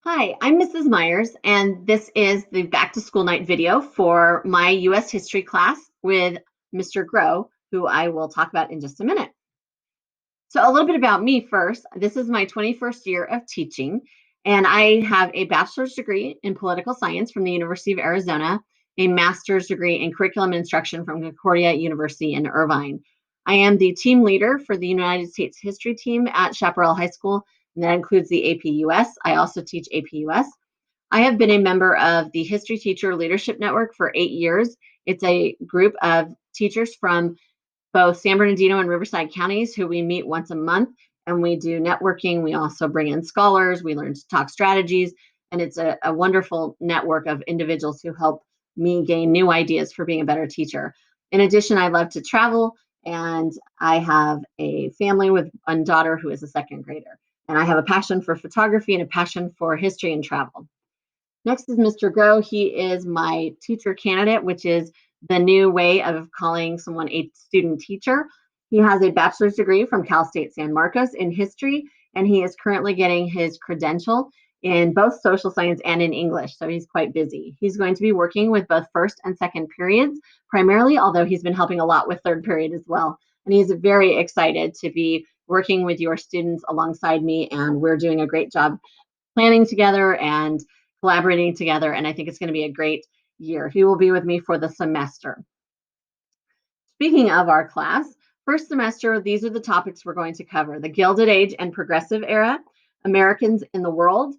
Hi, I'm Mrs. Myers, and this is the back to school night video for my US history class with Mr. Grow, who I will talk about in just a minute. So, a little bit about me first. This is my 21st year of teaching, and I have a bachelor's degree in political science from the University of Arizona, a master's degree in curriculum instruction from Concordia University in Irvine. I am the team leader for the United States history team at Chaparral High School, and that includes the APUS. I also teach APUS. I have been a member of the History Teacher Leadership Network for 8 years. It's a group of teachers from both San Bernardino and Riverside counties who we meet once a month and we do networking. We also bring in scholars, we learn to talk strategies, and it's a wonderful network of individuals who help me gain new ideas for being a better teacher. In addition, I love to travel and I have a family with one daughter who is a second grader. And I have a passion for photography and a passion for history and travel. Next is Mr. Grow. He is my teacher candidate, which is the new way of calling someone a student teacher. He has a bachelor's degree from Cal State San Marcos in history, and he is currently getting his credential in both social science and in English, so he's quite busy. He's going to be working with both first and second periods primarily, although he's been helping a lot with third period as well. And he's very excited to be working with your students alongside me, and we're doing a great job planning together and collaborating together. And I think it's going to be a great year. He will be with me for the semester. Speaking of our class, first semester, these are the topics we're going to cover: the Gilded Age and Progressive Era, Americans in the World,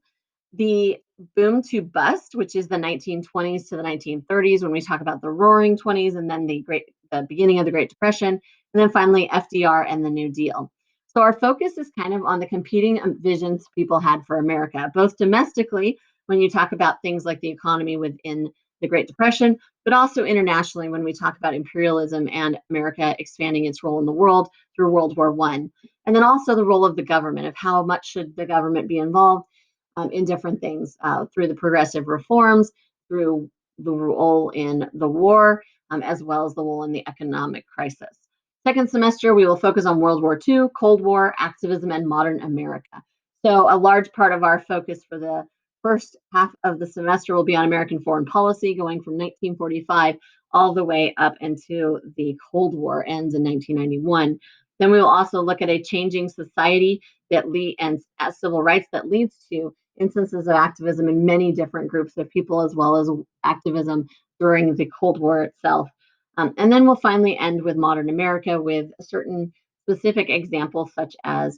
the boom to bust, which is the 1920s to the 1930s when we talk about the roaring 20s, and then the beginning of the Great Depression, and then finally FDR and the New Deal. So our focus is kind of on the competing visions people had for America, both domestically when you talk about things like the economy within the Great Depression, but also internationally when we talk about imperialism and America expanding its role in the world through World War I. And then also the role of the government, of how much should the government be involved in different things through the progressive reforms, through the role in the war, as well as the role in the economic crisis. Second semester, we will focus on World War II, Cold War, activism, and modern America. So a large part of our focus for the first half of the semester will be on American foreign policy, going from 1945 all the way up into the Cold War ends in 1991. Then we will also look at a changing society that and civil rights that leads to instances of activism in many different groups of people, as well as activism during the Cold War itself. And then we'll finally end with modern America with certain specific examples, such as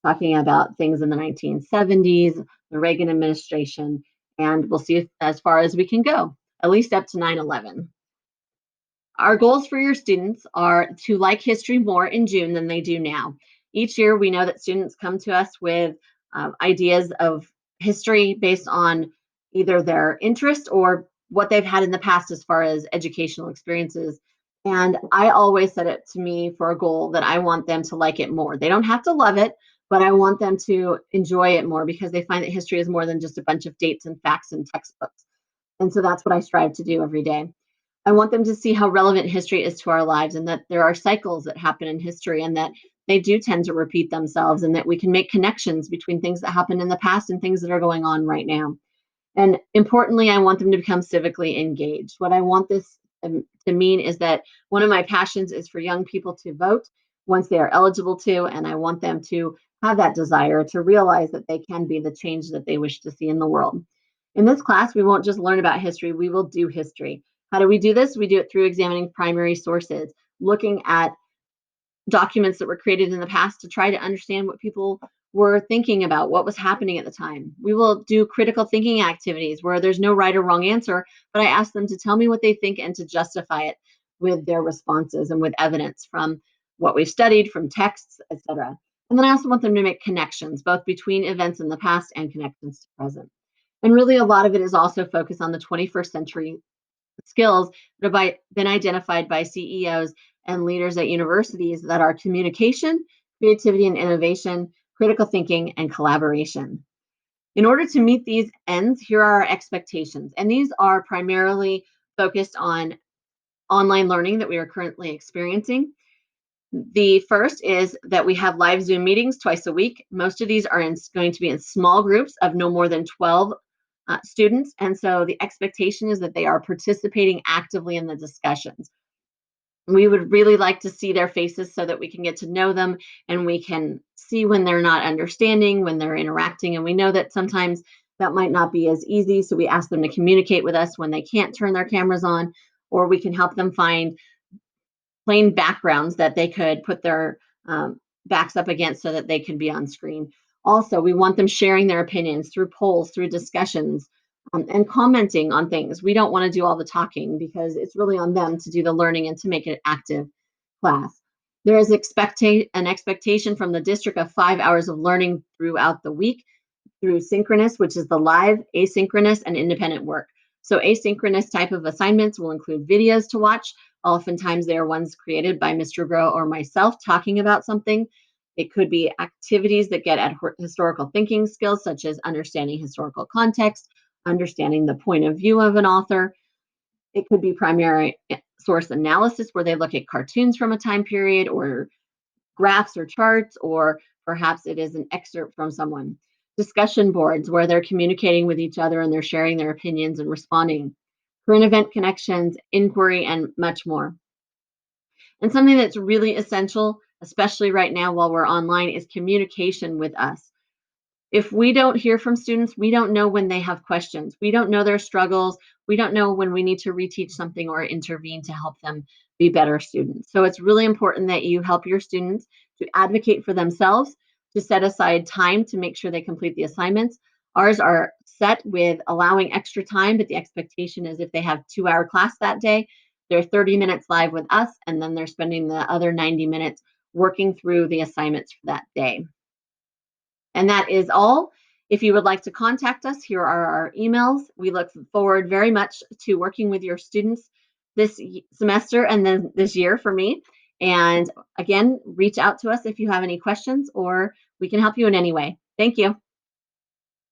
talking about things in the 1970s, the Reagan administration, and we'll see as far as we can go, at least up to 9/11. Our goals for your students are to like history more in June than they do now. Each year, we know that students come to us with ideas of history based on either their interest or what they've had in the past as far as educational experiences. And I always set it to me for a goal that I want them to like it more. They don't have to love it, but I want them to enjoy it more because they find that history is more than just a bunch of dates and facts and textbooks. And so that's what I strive to do every day. I want them to see how relevant history is to our lives and that there are cycles that happen in history and that they do tend to repeat themselves and that we can make connections between things that happened in the past and things that are going on right now. And importantly, I want them to become civically engaged. What I want this to mean is that one of my passions is for young people to vote once they are eligible to, and I want them to have that desire to realize that they can be the change that they wish to see in the world. In this class, we won't just learn about history, we will do history. How do we do this? We do it through examining primary sources, looking at documents that were created in the past to try to understand what people were thinking about, what was happening at the time. We will do critical thinking activities where there's no right or wrong answer, but I ask them to tell me what they think and to justify it with their responses and with evidence from what we've studied, from texts, etc. And then I also want them to make connections, both between events in the past and connections to present. And really, a lot of it is also focused on the 21st century skills that have been identified by CEOs and leaders at universities that are communication, creativity and innovation, critical thinking, and collaboration. In order to meet these ends, here are our expectations. And these are primarily focused on online learning that we are currently experiencing. The first is that we have live Zoom meetings twice a week. Most of these are going to be in small groups of no more than 12 students. And so the expectation is that they are participating actively in the discussions. We would really like to see their faces so that we can get to know them and we can see when they're not understanding, when they're interacting. And we know that sometimes that might not be as easy. So we ask them to communicate with us when they can't turn their cameras on, or we can help them find plain backgrounds that they could put their backs up against so that they can be on screen. Also, we want them sharing their opinions through polls, through discussions, and commenting on things. We don't want to do all the talking because it's really on them to do the learning and to make it active class. There is an expectation from the district of 5 hours of learning throughout the week through synchronous, which is the live, asynchronous, and independent work. So asynchronous type of assignments will include videos to watch. Oftentimes they are ones created by Mr. Grow or myself talking about something. It could be activities that get at historical thinking skills, such as understanding historical context, understanding the point of view of an author. It could be primary source analysis, where they look at cartoons from a time period or graphs or charts, or perhaps it is an excerpt from someone. Discussion boards where they're communicating with each other and they're sharing their opinions and responding. Current event connections, inquiry, and much more. And something that's really essential, especially right now while we're online, is communication with us. If we don't hear from students, we don't know when they have questions. We don't know their struggles. We don't know when we need to reteach something or intervene to help them be better students. So it's really important that you help your students to advocate for themselves, to set aside time to make sure they complete the assignments. Ours are set with allowing extra time, but the expectation is if they have 2-hour class that day, they're 30 minutes live with us, and then they're spending the other 90 minutes working through the assignments for that day. And that is all. If you would like to contact us, here are our emails. We look forward very much to working with your students this semester and then this year for me. And again, reach out to us if you have any questions or we can help you in any way. Thank you.